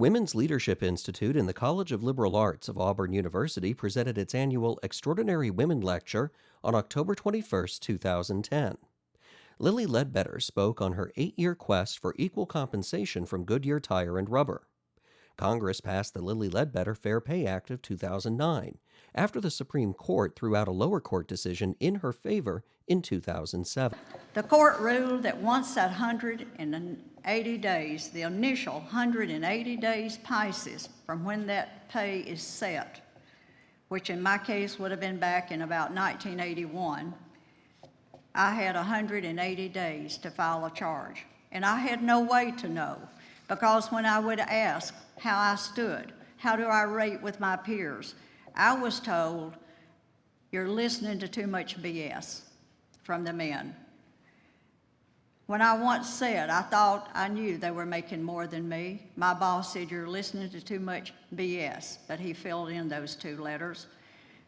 Women's Leadership Institute in the College of Liberal Arts of Auburn University presented its annual Extraordinary Women Lecture on October 21st, 2010. Lilly Ledbetter spoke on her 8-year quest for equal compensation from Goodyear Tire and Rubber. Congress passed the Lilly Ledbetter Fair Pay Act of 2009 after the Supreme Court threw out a lower court decision in her favor in 2007. The court ruled that once that 180 days, the initial 180 days passes from when that pay is set, which in my case would have been back in about 1981, I had 180 days to file a charge. And I had no way to know, because when I would ask how I stood, how do I rate with my peers, I was told, you're listening to too much BS from the men. When I once said I thought I knew they were making more than me, my boss said, you're listening to too much BS, but he filled in those 2 letters.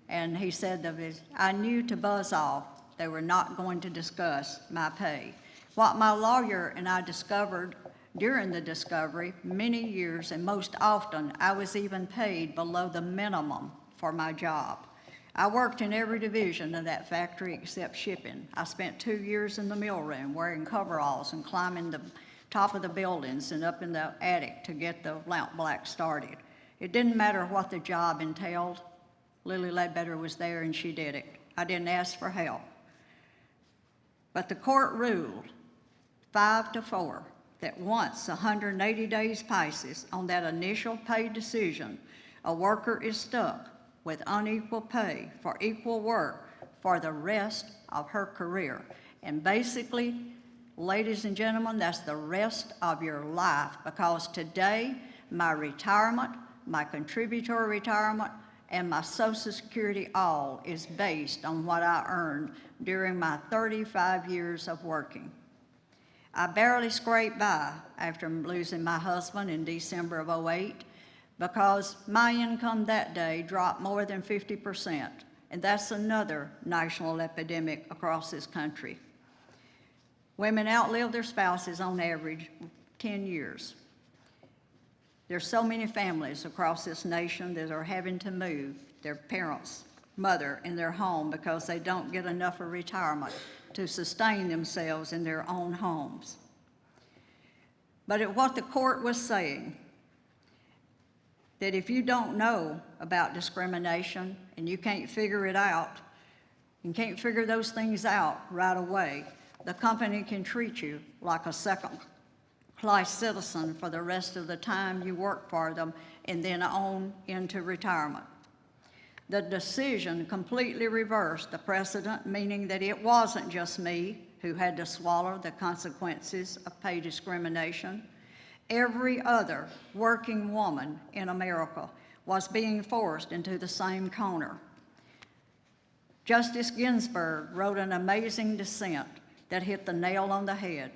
And he said that I knew to buzz off they were not going to discuss my pay. What my lawyer and I discovered during the discovery, many years and most often, I was even paid below the minimum for my job. I worked in every division of that factory except shipping. I spent 2 years in the millroom wearing coveralls and climbing the top of the buildings and up in the attic to get the lamp black started. It didn't matter what the job entailed. Lilly Ledbetter was there and she did it. I didn't ask for help. But the court ruled 5-4 that once 180 days passes on that initial pay decision, a worker is stuck with unequal pay for equal work for the rest of her career. And basically, ladies and gentlemen, that's the rest of your life, because today, my retirement, my contributory retirement, and my Social Security all is based on what I earned during my 35 years of working. I barely scraped by after losing my husband in December of '08 because my income that day dropped more than 50%, and that's another national epidemic across this country. Women outlive their spouses on average 10 years. There's so many families across this nation that are having to move their parents' mother in their home because they don't get enough of retirement to sustain themselves in their own homes. But what the court was saying, that if you don't know about discrimination and you can't figure it out, and can't figure those things out right away, the company can treat you like a second-class citizen for the rest of the time you work for them and then on into retirement. The decision completely reversed the precedent, meaning that it wasn't just me who had to swallow the consequences of pay discrimination. Every other working woman in America was being forced into the same corner. Justice Ginsburg wrote an amazing dissent that hit the nail on the head.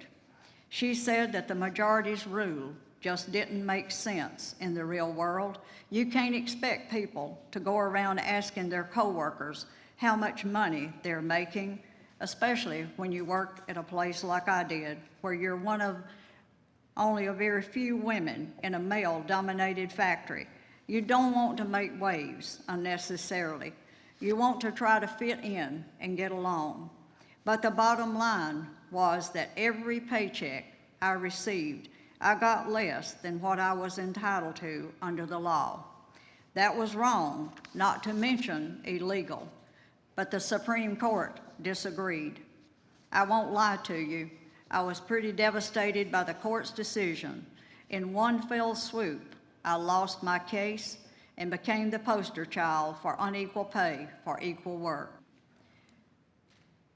She said that the majority's rule just didn't make sense in the real world. You can't expect people to go around asking their coworkers how much money they're making, especially when you work at a place like I did, where you're one of only a very few women in a male-dominated factory. You don't want to make waves unnecessarily. You want to try to fit in and get along. But the bottom line was that every paycheck I received, I got less than what I was entitled to under the law. That was wrong, not to mention illegal, but the Supreme Court disagreed. I won't lie to you, I was pretty devastated by the court's decision. In one fell swoop, I lost my case and became the poster child for unequal pay for equal work.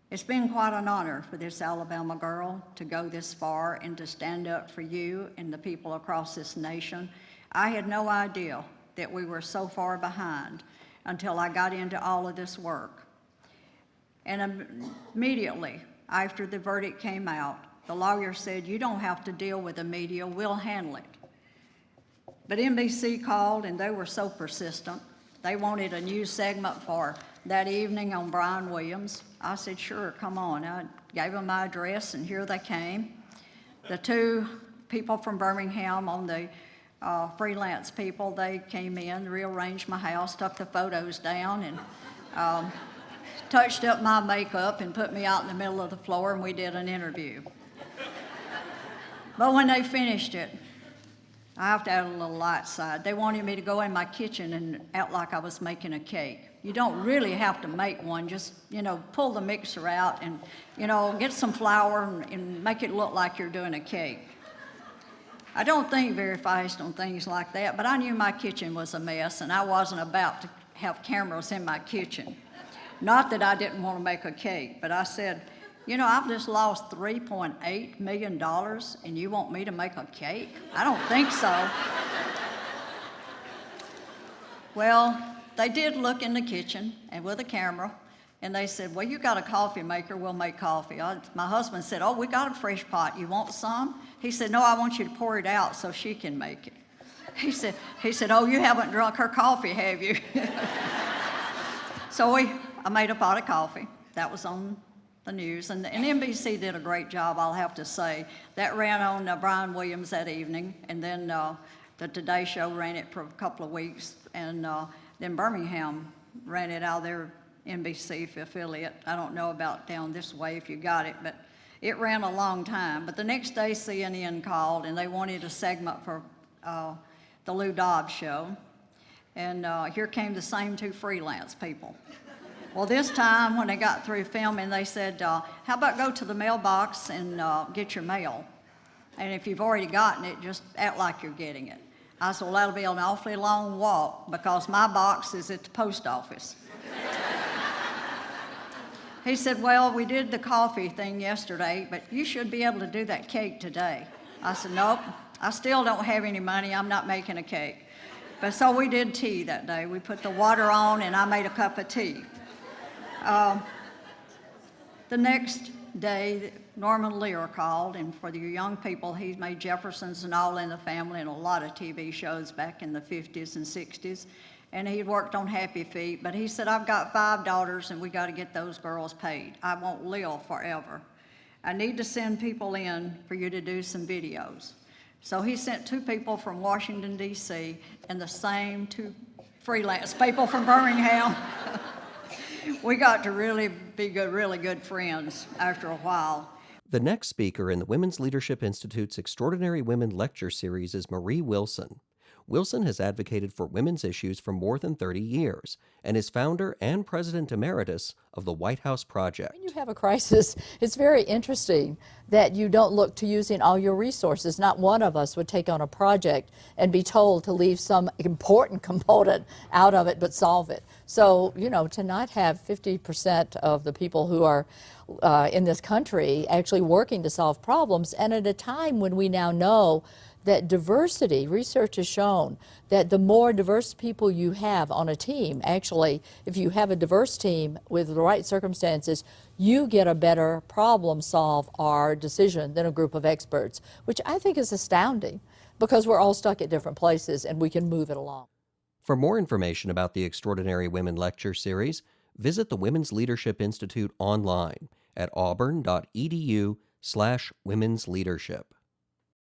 It's been quite an honor for this Alabama girl to go this far and to stand up for you and the people across this nation. I had no idea that we were so far behind until I got into all of this work. And immediately after the verdict came out, the lawyer said, you don't have to deal with the media, we'll handle it. But NBC called and they were so persistent. They wanted a news segment for that evening on Brian Williams. I said, sure, come on. I gave them my address and here they came. The 2 people from Birmingham on the freelance people. They came in, rearranged my house, took the photos down, and touched up my makeup and put me out in the middle of the floor, and we did an interview. But when they finished it, I have to add a little light side. They wanted me to go in my kitchen and act like I was making a cake. You don't really have to make one, just, pull the mixer out and, get some flour and make it look like you're doing a cake. I don't think very fast on things like that, but I knew my kitchen was a mess and I wasn't about to have cameras in my kitchen. Not that I didn't want to make a cake, but I said, I've just lost $3.8 million and you want me to make a cake? I don't think so. Well, they did look in the kitchen and with a camera, and they said, well, you got a coffee maker, we'll make coffee. My husband said, oh, we got a fresh pot, you want some? He said, no, I want you to pour it out so she can make it. He said, oh, you haven't drunk her coffee, have you? So I made a pot of coffee. That was on the news, and NBC did a great job, I'll have to say. That ran on Brian Williams that evening, and then the Today Show ran it for a couple of weeks, and then Birmingham ran it out of their NBC affiliate. I don't know about down this way if you got it, but it ran a long time. But the next day CNN called, and they wanted a segment for the Lou Dobbs show, and here came the same two freelance people. Well, this time when they got through filming, they said, how about go to the mailbox and get your mail? And if you've already gotten it, just act like you're getting it. I said, well, that'll be an awfully long walk because my box is at the post office. He said, well, we did the coffee thing yesterday, but you should be able to do that cake today. I said, nope, I still don't have any money. I'm not making a cake. But so we did tea that day. We put the water on, and I made a cup of tea. The next day, Norman Lear called, and for the young people, he made Jeffersons and All in the Family and a lot of TV shows back in the 50s and 60s. And he worked on Happy Feet, but he said, I've got 5 daughters and we got to get those girls paid. I won't live forever. I need to send people in for you to do some videos. So he sent 2 people from Washington, D.C., and the same 2 freelance people from Birmingham. We got to really be really good friends after a while. The next speaker in the Women's Leadership Institute's Extraordinary Women Lecture Series is Marie Wilson. Wilson has advocated for women's issues for more than 30 years and is founder and president emeritus of the White House Project. When you have a crisis, it's very interesting that you don't look to using all your resources. Not one of us would take on a project and be told to leave some important component out of it but solve it. So, to not have 50% of the people who are in this country actually working to solve problems, and at a time when we now know that diversity, research has shown that the more diverse people you have on a team, actually, if you have a diverse team with the right circumstances, you get a better problem solve or decision than a group of experts, which I think is astounding because we're all stuck at different places and we can move it along. For more information about the Extraordinary Women Lecture Series, visit the Women's Leadership Institute online at auburn.edu/womensleadership.